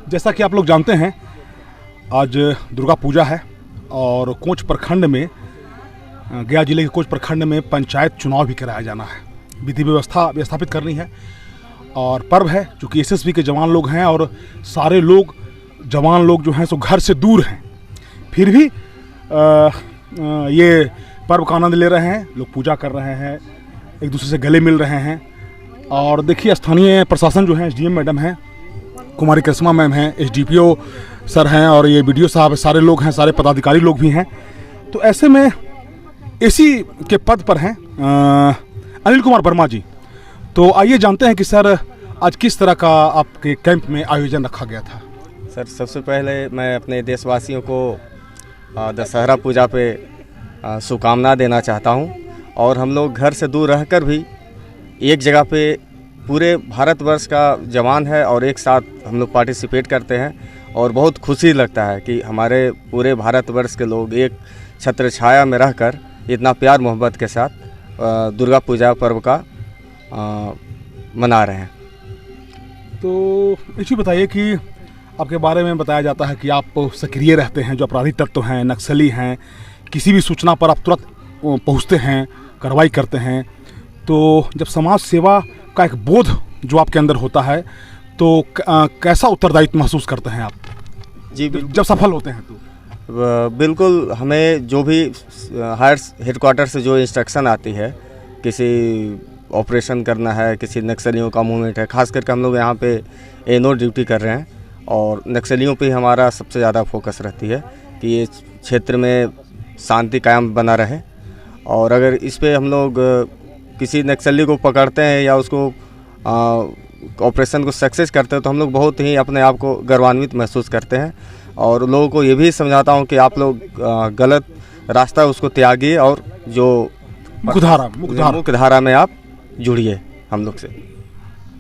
जैसा कि आप लोग जानते हैं, आज दुर्गा पूजा है और कोंच प्रखंड में, गया जिले के कोंच प्रखंड में पंचायत चुनाव भी कराया जाना है। विधि व्यवस्था स्थापित करनी है और पर्व है। चूँकि एसएसबी के जवान लोग हैं और सारे लोग जवान लोग जो हैं सो घर से दूर हैं, फिर भी ये पर्व का आनंद ले रहे हैं। लोग पूजा कर रहे हैं, एक दूसरे से गले मिल रहे हैं। और देखिए, स्थानीय प्रशासन जो है, एसडीएम मैडम हैं, कुमारी करिश्मा मैम हैं, एसडीपीओ सर हैं और ये बीडीओ साहब, सारे लोग हैं, सारे पदाधिकारी लोग भी हैं। तो ऐसे में एसी के पद पर हैं अनिल कुमार वर्मा जी। तो आइए जानते हैं कि सर आज किस तरह का आपके कैंप में आयोजन रखा गया था। सर, सबसे पहले मैं अपने देशवासियों को दशहरा पूजा पे शुभकामना देना चाहता हूं। और हम लोग घर से दूर रहकर भी एक जगह पे पूरे भारतवर्ष का जवान है और एक साथ हम लोग पार्टिसिपेट करते हैं और बहुत खुशी लगता है कि हमारे पूरे भारतवर्ष के लोग एक छत्र छाया में रहकर इतना प्यार मोहब्बत के साथ दुर्गा पूजा पर्व का मना रहे हैं। तो इसी बताइए कि आपके बारे में बताया जाता है कि आप सक्रिय रहते हैं, जो अपराधी तत्व हैं, नक्सली हैं, किसी भी सूचना पर आप तुरंत पहुंचते हैं, कार्रवाई करते हैं। तो जब समाज सेवा का एक बोध जो आपके अंदर होता है, तो कैसा उत्तरदायित्व महसूस करते हैं आप जी जब सफल होते हैं? तो बिल्कुल, हमें जो भी हायर हेडक्वार्टर से जो इंस्ट्रक्शन आती है, किसी ऑपरेशन करना है, किसी नक्सलियों का मूवमेंट है, खास करके हम लोग यहाँ पे एनओ ड्यूटी कर रहे हैं और नक्सलियों पे हमारा सबसे ज़्यादा फोकस रहती है कि ये क्षेत्र में शांति कायम बना रहे। और अगर इस पे हम लोग किसी नक्सली को पकड़ते हैं या उसको ऑपरेशन को सक्सेस करते हैं तो हम लोग बहुत ही अपने आप को गर्वान्वित महसूस करते हैं। और लोगों को ये भी समझाता हूँ कि आप लोग गलत रास्ता है उसको त्यागिए और जो मुख्यधारा में आप जुड़िए हम लोग से।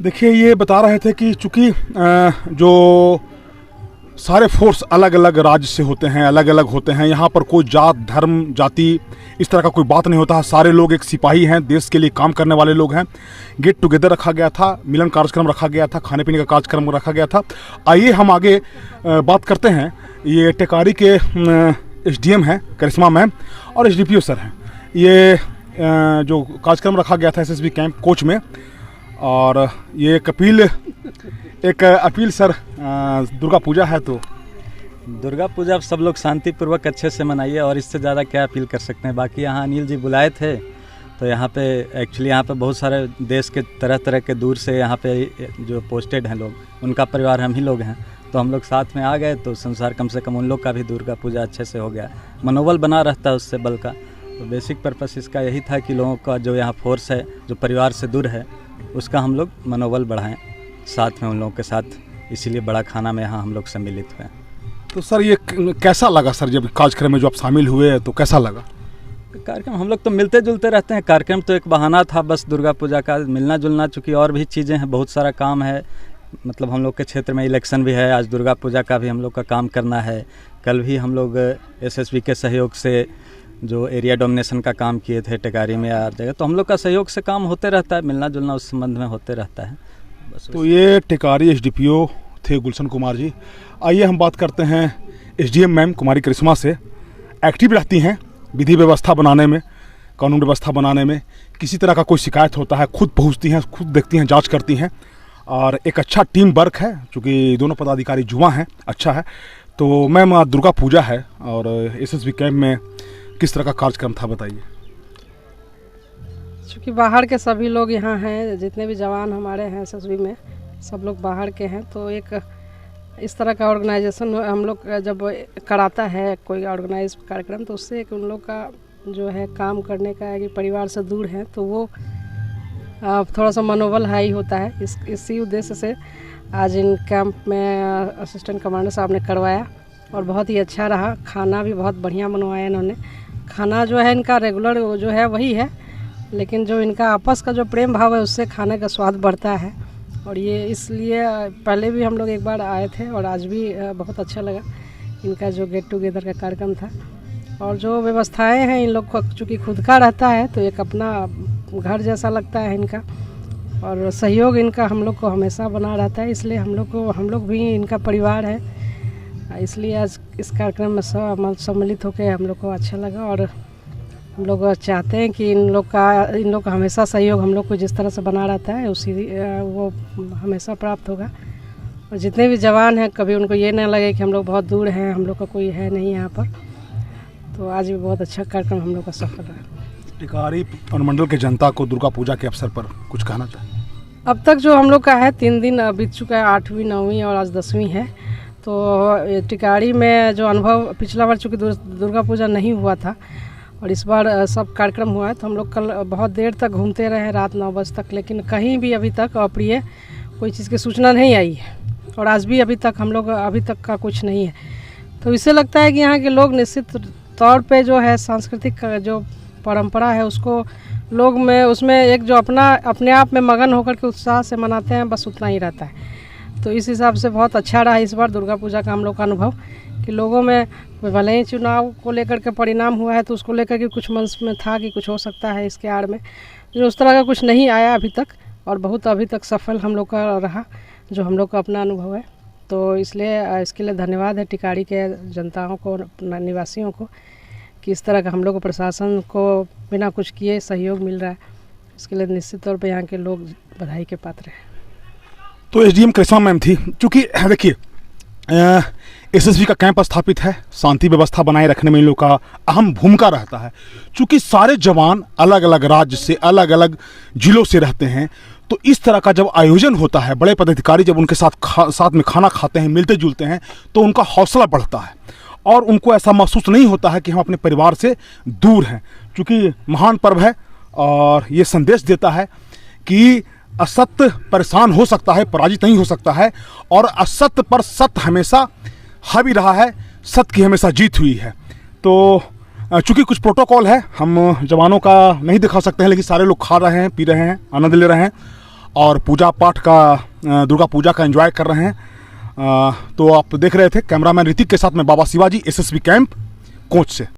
देखिए, ये बता रहे थे कि चूँकि जो सारे फोर्स अलग अलग राज्य से होते हैं, अलग अलग होते हैं, यहाँ पर कोई जात, धर्म, जाति इस तरह का कोई बात नहीं होता। सारे लोग एक सिपाही हैं, देश के लिए काम करने वाले लोग हैं। गेट टुगेदर रखा गया था, मिलन कार्यक्रम रखा गया था, खाने पीने का कार्यक्रम रखा गया था। आइए हम आगे बात करते हैं। ये टेकारी के एसडीएम हैं करिश्मा मैम और एसडीपीओ सर हैं। ये जो कार्यक्रम रखा गया था एसएसबी कैंप कोच में, और ये एक अपील सर, दुर्गा पूजा है तो दुर्गा पूजा सब लोग शांतिपूर्वक अच्छे से मनाइए और इससे ज़्यादा क्या अपील कर सकते हैं। बाकी यहाँ अनिल जी बुलाए थे तो यहाँ पे एक्चुअली यहाँ पे बहुत सारे देश के तरह तरह के दूर से यहाँ पे जो पोस्टेड हैं लोग, उनका परिवार हम ही लोग हैं, तो हम लोग साथ में आ गए तो संसार कम से कम उन लोग का भी दुर्गा पूजा अच्छे से हो गया, मनोबल बना रहता है उससे बल का। तो बेसिक पर्पस इसका यही था कि लोगों का जो यहाँ फोर्स है, जो परिवार से दूर है, उसका हम लोग मनोबल बढ़ाएं साथ में उन लोगों के साथ। इसीलिए बड़ा खाना में यहाँ हम लोग सम्मिलित हुए। तो सर ये कैसा लगा सर, जब कार्यक्रम में जो आप शामिल हुए तो कैसा लगा? कार्यक्रम हम लोग तो मिलते जुलते रहते हैं, कार्यक्रम तो एक बहाना था बस दुर्गा पूजा का मिलना जुलना। चूँकि और भी चीज़ें हैं, बहुत सारा काम है, मतलब हम लोग के क्षेत्र में इलेक्शन भी है, आज दुर्गा पूजा का भी हम लोग का काम करना है। कल भी हम लोग एसएसबी के सहयोग से जो एरिया डोमिनेशन का काम किए थे टेकारी में हर जगह, तो हम लोग का सहयोग से काम होते रहता है, मिलना जुलना उस संबंध में होते रहता है बस। तो ये टेकारी एसडीपीओ थे गुलशन कुमार जी। आइए हम बात करते हैं एसडीएम मैम कुमारी करिश्मा से। एक्टिव रहती हैं विधि व्यवस्था बनाने में, कानून व्यवस्था बनाने में। किसी तरह का कोई शिकायत होता है खुद पहुंचती हैं, खुद देखती हैं, जांच करती हैं और एक अच्छा टीम वर्क है। चूँकि दोनों पदाधिकारी जुआ हैं, अच्छा है। तो मैम, दुर्गा पूजा है और एसएसबी कैंप में किस तरह का कार्यक्रम था, बताइए। चूँकि बाहर के सभी लोग यहाँ हैं, जितने भी जवान हमारे हैं एसएसबी में, सब लोग बाहर के हैं। तो एक इस तरह का ऑर्गेनाइजेशन हम लोग जब कराता है कोई ऑर्गेनाइज कार्यक्रम, तो उससे एक उन लोग का जो है काम करने का है कि परिवार से दूर है, तो वो थोड़ा सा मनोबल हाई होता है। इसी उद्देश्य से आज इन कैंप में असिस्टेंट कमांडर साहब ने करवाया और बहुत ही अच्छा रहा। खाना भी बहुत बढ़िया बनवाया इन्होंने। खाना जो है इनका रेगुलर जो है वही है, लेकिन जो इनका आपस का जो प्रेम भाव है उससे खाने का स्वाद बढ़ता है। और ये इसलिए पहले भी हम लोग एक बार आए थे और आज भी बहुत अच्छा लगा इनका जो गेट टुगेदर का कार्यक्रम था। और जो व्यवस्थाएं हैं इन लोग को चूँकि खुद का रहता है तो एक अपना घर जैसा लगता है इनका। और सहयोग इनका हम लोग को हमेशा बना रहता है, इसलिए हम लोग भी इनका परिवार है, इसलिए आज इस कार्यक्रम में सम्मिलित होकर हम लोग को अच्छा लगा। और हम लोग चाहते हैं कि इन लोग का हमेशा सहयोग हम लोग को जिस तरह से बना रहता है उसी वो हमेशा प्राप्त होगा। और जितने भी जवान हैं कभी उनको ये ना लगे कि हम लोग बहुत दूर हैं, हम लोग का कोई है नहीं यहाँ पर। तो आज भी बहुत अच्छा कार्यक्रम हम लोग का सफल रहा। टिकारी अनुमंडल के जनता को दुर्गा पूजा के अवसर पर कुछ कहना चाहिए? अब तक जो हम लोग का है 3 दिन बीत चुका है, 8वीं 9वीं और आज 10वीं है। तो टिकारी में जो अनुभव पिछला बार चूँकि दुर्गा पूजा नहीं हुआ था और इस बार सब कार्यक्रम हुआ है, तो हम लोग कल बहुत देर तक घूमते रहे, रात 9 बजे तक, लेकिन कहीं भी अभी तक अप्रिय कोई चीज़ की सूचना नहीं आई है। और आज भी अभी तक का कुछ नहीं है। तो इससे लगता है कि यहाँ के लोग निश्चित तौर पे जो है सांस्कृतिक जो परंपरा है उसको लोग में उसमें एक जो अपने आप में मगन होकर के उत्साह से मनाते हैं, बस उतना ही रहता है। तो इस हिसाब से बहुत अच्छा रहा इस बार दुर्गा पूजा का हम लोग का अनुभव कि लोगों में भले ही चुनाव को लेकर के परिणाम हुआ है तो उसको लेकर के कुछ मन में था कि कुछ हो सकता है इसके आड़ में, जो उस तरह का कुछ नहीं आया अभी तक। और बहुत अभी तक सफल हम लोग का रहा जो हम लोग का अपना अनुभव है। तो इसलिए इसके लिए धन्यवाद है टिकारी के जनताओं को, निवासियों को, कि इस तरह का हम लोग को प्रशासन को बिना कुछ किए सहयोग मिल रहा है। इसके लिए निश्चित तौर पे यहाँ के लोग बधाई के पात्र हैं। तो एसडीएम करिश्मा मैम थी। चूँकि देखिए एसएसबी का कैंप स्थापित है, शांति व्यवस्था बनाए रखने में इन लोग का अहम भूमिका रहता है। चूँकि सारे जवान अलग अलग राज्य से, अलग अलग जिलों से रहते हैं, तो इस तरह का जब आयोजन होता है, बड़े पदाधिकारी जब उनके साथ में खाना खाते हैं, मिलते जुलते हैं, तो उनका हौसला बढ़ता है और उनको ऐसा महसूस नहीं होता है कि हम अपने परिवार से दूर हैं। चूँकि महान पर्व है और ये संदेश देता है कि असत्य परेशान हो सकता है, पराजित नहीं हो सकता है, और असत्य पर सत्य हमेशा हावी रहा है, सत्य की हमेशा जीत हुई है। तो चूँकि कुछ प्रोटोकॉल है, हम जवानों का नहीं दिखा सकते हैं, लेकिन सारे लोग खा रहे हैं, पी रहे हैं, आनंद ले रहे हैं और पूजा पाठ का, दुर्गा पूजा का एंजॉय कर रहे हैं। तो आप देख रहे थे कैमरामैन ऋतिक के साथ में बाबा शिवाजी, एसएसबी कैंप कोच से।